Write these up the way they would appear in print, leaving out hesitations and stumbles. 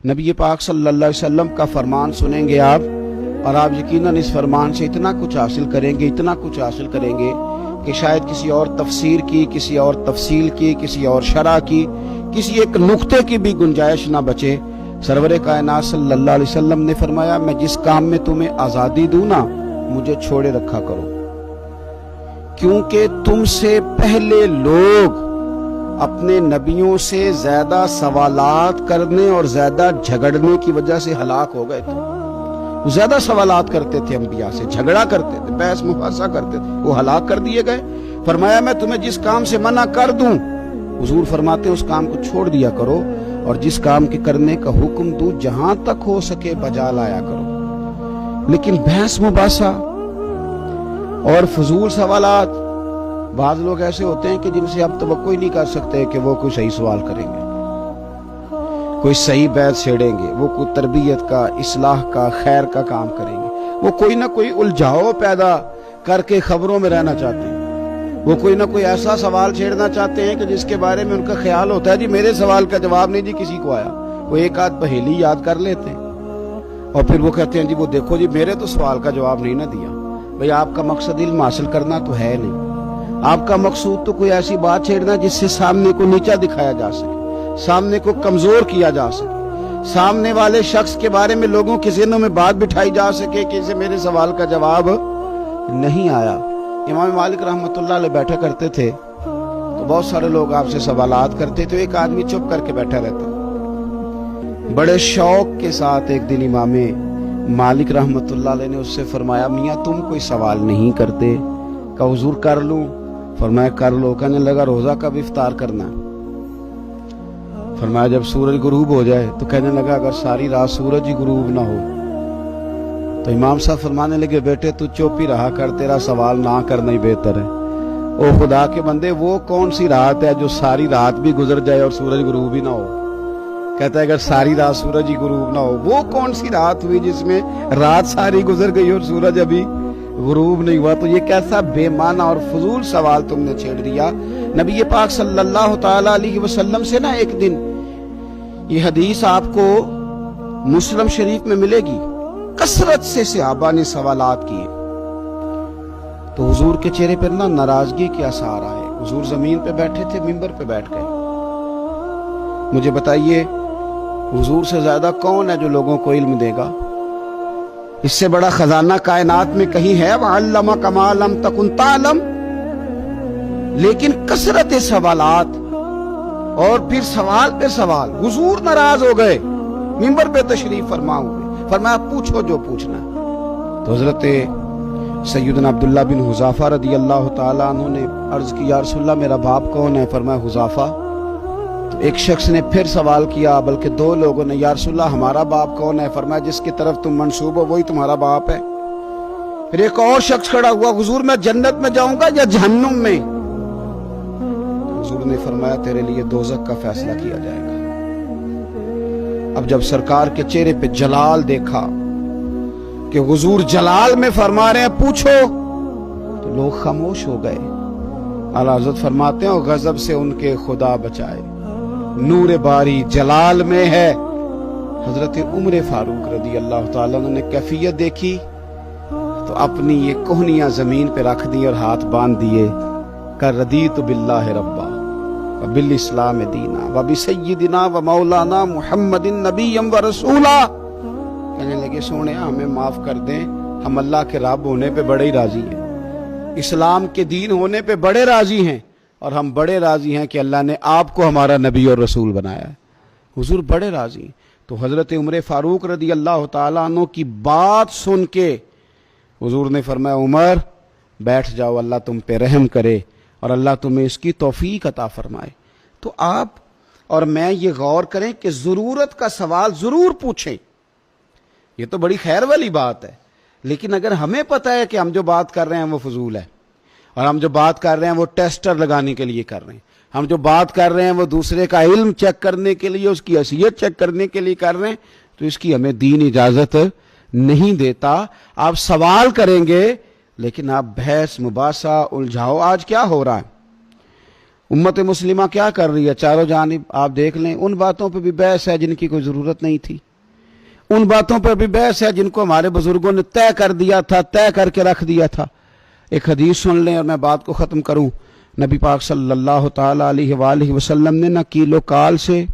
نبی پاک صلی اللہ علیہ وسلم کا فرمان سنیں گے آپ، اور آپ یقیناً اس فرمان سے اتنا کچھ حاصل کریں گے، اتنا کچھ حاصل کریں گے کہ شاید کسی اور تفسیر کی، کسی اور تفصیل کی، کسی اور شرح کی، کسی ایک نقطے کی بھی گنجائش نہ بچے۔ سرور کائنات صلی اللہ علیہ وسلم نے فرمایا، میں جس کام میں تمہیں آزادی دوں نا، مجھے چھوڑے رکھا کرو، کیونکہ تم سے پہلے لوگ اپنے نبیوں سے زیادہ سوالات کرنے اور زیادہ جھگڑنے کی وجہ سے ہلاک ہو گئے تھے۔ وہ زیادہ سوالات کرتے تھے، انبیاء سے جھگڑا کرتے تھے، بحث مباحثہ کرتے تھے، وہ ہلاک کر دیے گئے۔ فرمایا میں تمہیں جس کام سے منع کر دوں، حضور فرماتے ہیں اس کام کو چھوڑ دیا کرو، اور جس کام کے کرنے کا حکم دوں جہاں تک ہو سکے بجا لایا کرو۔ لیکن بحث مباحثہ اور فضول سوالات، بعض لوگ ایسے ہوتے ہیں کہ جن سے آپ توقع ہی نہیں کر سکتے کہ وہ کوئی صحیح سوال کریں گے، کوئی صحیح بحث چھیڑیں گے، وہ کوئی تربیت کا، اصلاح کا، خیر کا کام کریں گے، وہ کوئی نہ کوئی الجھاؤ پیدا کر کے خبروں میں رہنا چاہتے ہیں، وہ کوئی نہ کوئی ایسا سوال چھیڑنا چاہتے ہیں کہ جس کے بارے میں ان کا خیال ہوتا ہے جی میرے سوال کا جواب نہیں جی کسی کو آیا، وہ ایک آدھ پہیلی یاد کر لیتے ہیں اور پھر وہ کہتے ہیں جی وہ دیکھو جی میرے تو سوال کا جواب نہیں نہ دیا۔ بھئی آپ کا مقصد علم حاصل کرنا تو ہے نہیں، آپ کا مقصود تو کوئی ایسی بات چھیڑنا جس سے سامنے کو نیچا دکھایا جا سکے، سامنے کو کمزور کیا جا سکے، سامنے والے شخص کے بارے میں لوگوں کے ذہنوں میں بات بٹھائی جا سکے کہ اسے میرے سوال کا جواب نہیں آیا۔ امام مالک رحمۃ اللہ علیہ بیٹھا کرتے تھے تو بہت سارے لوگ آپ سے سوالات کرتے تھے، ایک آدمی چپ کر کے بیٹھا رہتا۔ بڑے شوق کے ساتھ ایک دن امام مالک رحمۃ اللہ علیہ نے اس سے فرمایا، میاں تم کوئی سوال نہیں کرتے؟ کہا حضور کر لوں؟ فرمایا کر لو۔ کہنے لگا روزہ کب افطار کرنا؟ فرمایا جب سورج غروب ہو جائے۔ تو کہنے لگا اگر ساری رات سورج ہی غروب نہ ہو؟ تو امام صاحب فرمانے لگے بیٹے تو چپ ہی رہا کر، تیرا سوال نہ کرنا ہی بہتر ہے۔ او خدا کے بندے، وہ کون سی رات ہے جو ساری رات بھی گزر جائے اور سورج غروب ہی نہ ہو؟ کہتا ہے اگر ساری رات سورج ہی غروب نہ ہو، وہ کون سی رات ہوئی جس میں رات ساری گزر گئی اور سورج ابھی غروب نہیں ہوا؟ تو یہ کیسا بے معنی اور فضول سوال تم نے چھیڑ دیا۔ نبی پاک صلی اللہ تعالی علیہ وسلم سے نا ایک دن یہ حدیث آپ کو مسلم شریف میں ملے گی، کثرت سے صحابہ نے سوالات کیے تو حضور کے چہرے پر نا ناراضگی کے آثار آئے۔ حضور زمین پہ بیٹھے تھے، منبر پہ بیٹھ گئے۔ مجھے بتائیے حضور سے زیادہ کون ہے جو لوگوں کو علم دے گا؟ اس سے بڑا خزانہ کائنات میں کہیں ہے؟ وَعَلَّمَكَ مَا لَمْ تَكُنْ تَعْلَمْ۔ لیکن کثرت سوالات اور پھر سوال پہ سوال، حضور ناراض ہو گئے، منبر پہ تشریف فرما ہوئے، فرمایا پوچھو جو پوچھنا ہے۔ تو حضرت سیدنا عبداللہ بن حذافہ رضی اللہ تعالیٰ عنہ نے عرض کی یا رسول اللہ میرا باپ کون ہے؟ فرمایا حذافہ۔ تو ایک شخص نے پھر سوال کیا، بلکہ دو لوگوں نے، یا رسول اللہ ہمارا باپ کون ہے؟ فرمایا جس کی طرف تم منسوب ہو وہی تمہارا باپ ہے۔ پھر ایک اور شخص کھڑا ہوا، حضور میں جنت میں جاؤں گا یا جہنم میں؟ حضور نے فرمایا تیرے لیے دوزخ کا فیصلہ کیا جائے گا۔ اب جب سرکار کے چہرے پہ جلال دیکھا کہ حضور جلال میں فرما رہے ہیں پوچھو، تو لوگ خاموش ہو گئے۔ اعلیٰ حضرت فرماتے ہیں غضب سے ان کے خدا بچائے، نور باری جلال میں ہے۔ حضرت عمر فاروق رضی اللہ تعالیٰ عنہ نے کیفیت دیکھی تو اپنی یہ کوہنیاں زمین پہ رکھ دی اور ہاتھ باندھ دیے، کہ رضیت باللہ ربا وبالاسلام دینا وبسیدنا ومولانا محمد نبی ورسولا۔ کہنے لگے سونے ہمیں معاف کر دیں، ہم اللہ کے رب ہونے پہ بڑے ہی راضی ہیں، اسلام کے دین ہونے پہ بڑے راضی ہیں، اور ہم بڑے راضی ہیں کہ اللہ نے آپ کو ہمارا نبی اور رسول بنایا ہے۔ حضور بڑے راضی ہیں۔ تو حضرت عمر فاروق رضی اللہ تعالیٰ عنہ کی بات سن کے حضور نے فرمایا عمر بیٹھ جاؤ، اللہ تم پہ رحم کرے اور اللہ تمہیں اس کی توفیق عطا فرمائے۔ تو آپ اور میں یہ غور کریں کہ ضرورت کا سوال ضرور پوچھیں، یہ تو بڑی خیر والی بات ہے، لیکن اگر ہمیں پتہ ہے کہ ہم جو بات کر رہے ہیں وہ فضول ہے، اور ہم جو بات کر رہے ہیں وہ ٹیسٹر لگانے کے لیے کر رہے ہیں، ہم جو بات کر رہے ہیں وہ دوسرے کا علم چیک کرنے کے لیے، اس کی حیثیت چیک کرنے کے لیے کر رہے ہیں، تو اس کی ہمیں دین اجازت نہیں دیتا۔ آپ سوال کریں گے لیکن آپ بحث مباحثہ الجھاؤ۔ آج کیا ہو رہا ہے؟ امت مسلمہ کیا کر رہی ہے؟ چاروں جانب آپ دیکھ لیں، ان باتوں پہ بھی بحث ہے جن کی کوئی ضرورت نہیں تھی، ان باتوں پہ بھی بحث ہے جن کو ہمارے بزرگوں نے طے کر دیا تھا، طے کر کے رکھ دیا تھا۔ ایک حدیث سن لیں اور میں بات کو ختم کروں۔ نبی پاک صلی اللہ تعالی علیہ وآلہ وسلم نے نہ کیل و کال سے،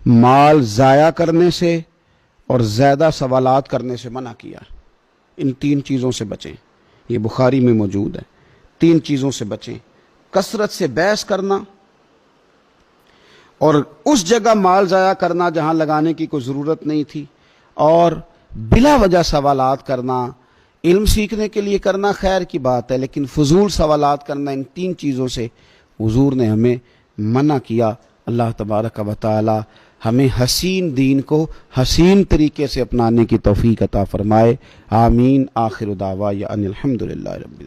مال ضائع کرنے سے اور زیادہ سوالات کرنے سے منع کیا۔ ان تین چیزوں سے بچیں، یہ بخاری میں موجود ہے۔ تین چیزوں سے بچیں، کثرت سے بحث کرنا اور اس جگہ مال ضائع کرنا جہاں لگانے کی کوئی ضرورت نہیں تھی، اور بلا وجہ سوالات کرنا۔ علم سیکھنے کے لیے کرنا خیر کی بات ہے، لیکن فضول سوالات کرنا، ان تین چیزوں سے حضور نے ہمیں منع کیا۔ اللہ تبارک و تعالی ہمیں حسین دین کو حسین طریقے سے اپنانے کی توفیق عطا فرمائے۔ آمین۔ آخر دعوانا ان الحمدللہ رب العالمین۔